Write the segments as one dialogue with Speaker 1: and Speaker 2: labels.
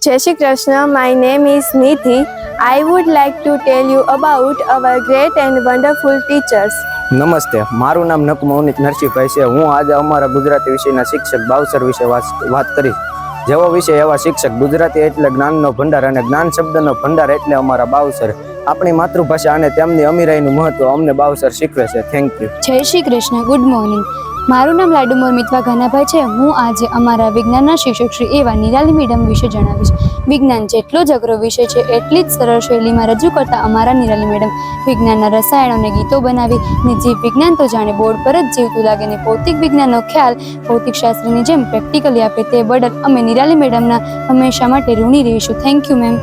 Speaker 1: Jai Shri Krishna, my name is Nidhi. I would like to tell you about our great and wonderful teachers.
Speaker 2: નમસ્તે, મારું નામ નકમોનિત નરસિંહભાઈ છે. હું આજે અમારા ગુજરાતી વિષયના શિક્ષક બાવસર વિશે વાત કરીશ. જેવો વિષય એવા શિક્ષક. ગુજરાતી એટલે જ્ઞાનનો ભંડાર અને જ્ઞાન શબ્દનો ભંડાર એટલે અમારા બાવસર. આપણી માતૃભાષા અને તેમની અમીરાઈનું મહત્વ અમને બાવસર શીખવે છે. Thank you.
Speaker 3: જય શ્રી કૃષ્ણ. Good morning. મારું નામ લાડુમોર મિતવા ઘનાભાઈ છે. હું આજે અમારા વિજ્ઞાનના શિક્ષક શ્રી એવા નિરાલી મેડમ વિશે જણાવીશ. વિજ્ઞાન જેટલો જ અઘરો વિષય છે એટલી જ સરળ શૈલીમાં રજૂ કરતા અમારા નિરાલી મેડમ વિજ્ઞાનના રસાયણોને ગીતો બનાવી ને જીવ વિજ્ઞાન તો જાણે બોર્ડ પર જ જીવતું લાગે ને ભૌતિક વિજ્ઞાનનો ખ્યાલ ભૌતિક શાસ્ત્રની જેમ પ્રેક્ટિકલી આપે તે બદલ અમે નિરાલી મેડમના હંમેશા માટે ઋણી રહીશું. Thank you ma'am.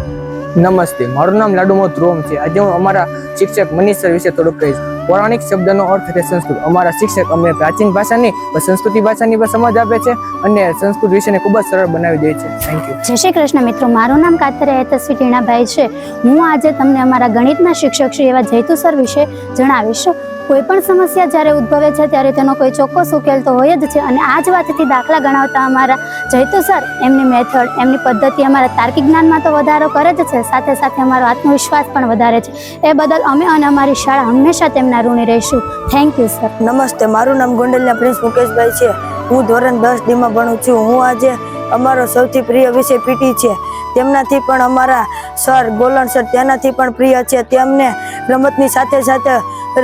Speaker 4: નમસ્તે, મારું નામ લાડુમોર ધ્રુવમ છે. આજે હું અમારા શિક્ષક મનીષ સર વિશે થોડુંક કહીશ. પૌરાણિક શબ્દનો અર્થ છે સંસ્કૃત. અમારા શિક્ષક અમને પ્રાચીન ભાષાની સંસ્કૃતિ ભાષાની પણ સમજ આપે છે અને સંસ્કૃત વિષયને ખૂબ જ સરળ બનાવી દે છે. Thank you.
Speaker 5: જય શ્રી કૃષ્ણ મિત્રો, મારું નામ કાતરિયા હેતશ્રી ટીણાભાઈ છે. હું આજે તમને અમારા ગણિતના શિક્ષક શ્રી એવા જયતુ સર વિશે જણાવીશ. કોઈ પણ સમસ્યા જ્યારે ઉદ્ભવે છે ત્યારે તેનો કોઈ ચોક્કસ ઉકેલ તો હોય જ છે અને આ જ વાતથી દાખલા ગણાવતા અમારા જયતુ સર એમની મેથડ, એમની પદ્ધતિ અમારા તાર્કિક જ્ઞાનમાં તો વધારો કરે જ છે, સાથે સાથે અમારો આત્મવિશ્વાસ પણ વધારે છે. એ બદલ અમે અને અમારી શાળા હંમેશા તેમના ઋણી રહીશું. Thank you sir.
Speaker 6: નમસ્તે, મારું નામ ગોંડલિયા પ્રિન્સ મુકેશભાઈ છે. હું ધોરણ 10D માં ભણું છું. હું આજે અમારો સૌથી પ્રિય વિષય પીટી છે. તેમનાથી પણ અમારા સર ગોલણ સર તેનાથી પણ પ્રિય છે. તેમને રમતની સાથે સાથે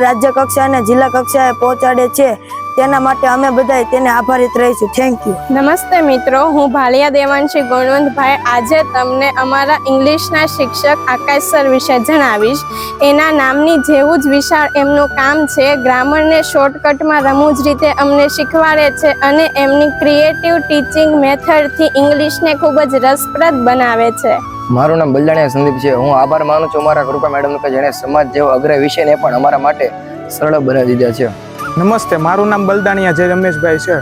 Speaker 6: રાજ્ય કક્ષા અને જિલ્લા કક્ષાએ પહોંચાડે છે. તેના માટે અમે બધા તેને આભારિત રહીશું. Thank you.
Speaker 1: નમસ્તે મિત્રો, હું ભાલિયા દેવાંશી ગુણવંતભાઈ આજે તમને અમારા ઇંગ્લિશના શિક્ષક આકાશ સર વિશે જણાવીશ. એના નામની જેવું જ વિશાળ એમનું કામ છે. ગ્રામરને શોર્ટકટમાં રમૂજ રીતે અમને શીખવાડે છે અને એમની ક્રિએટિવ ટીચિંગ મેથડથી ઇંગ્લિશને ખૂબ જ રસપ્રદ બનાવે છે.
Speaker 2: મારું નામ બલદાણિયા સંદીપ છે. હું આભાર માનું છું અમારા કૃપા મેડમનો કે જેણે સમાજ જેવો અઘરા વિષયને પણ અમારા માટે સરળ બનાવી દીધા છે.
Speaker 4: નમસ્તે, મારું નામ બલદાણિયા જય રમેશભાઈ છે.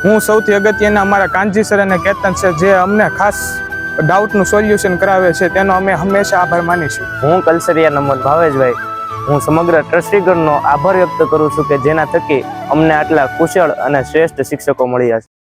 Speaker 4: હું સૌથી અગત્યના અમારા કાનજી સર અને કેતન સર જે અમને ખાસ ડાઉટનું સોલ્યુશન કરાવે છે તેનો અમે હંમેશા આભાર માનીશું.
Speaker 7: હું કલસરિયા નંબર ભાવેશભાઈ. હું સમગ્ર ટ્રસ્ટીગણનો આભાર વ્યક્ત કરું છું કે જેના થકી અમને આટલા કુશળ અને શ્રેષ્ઠ શિક્ષકો મળ્યા છે.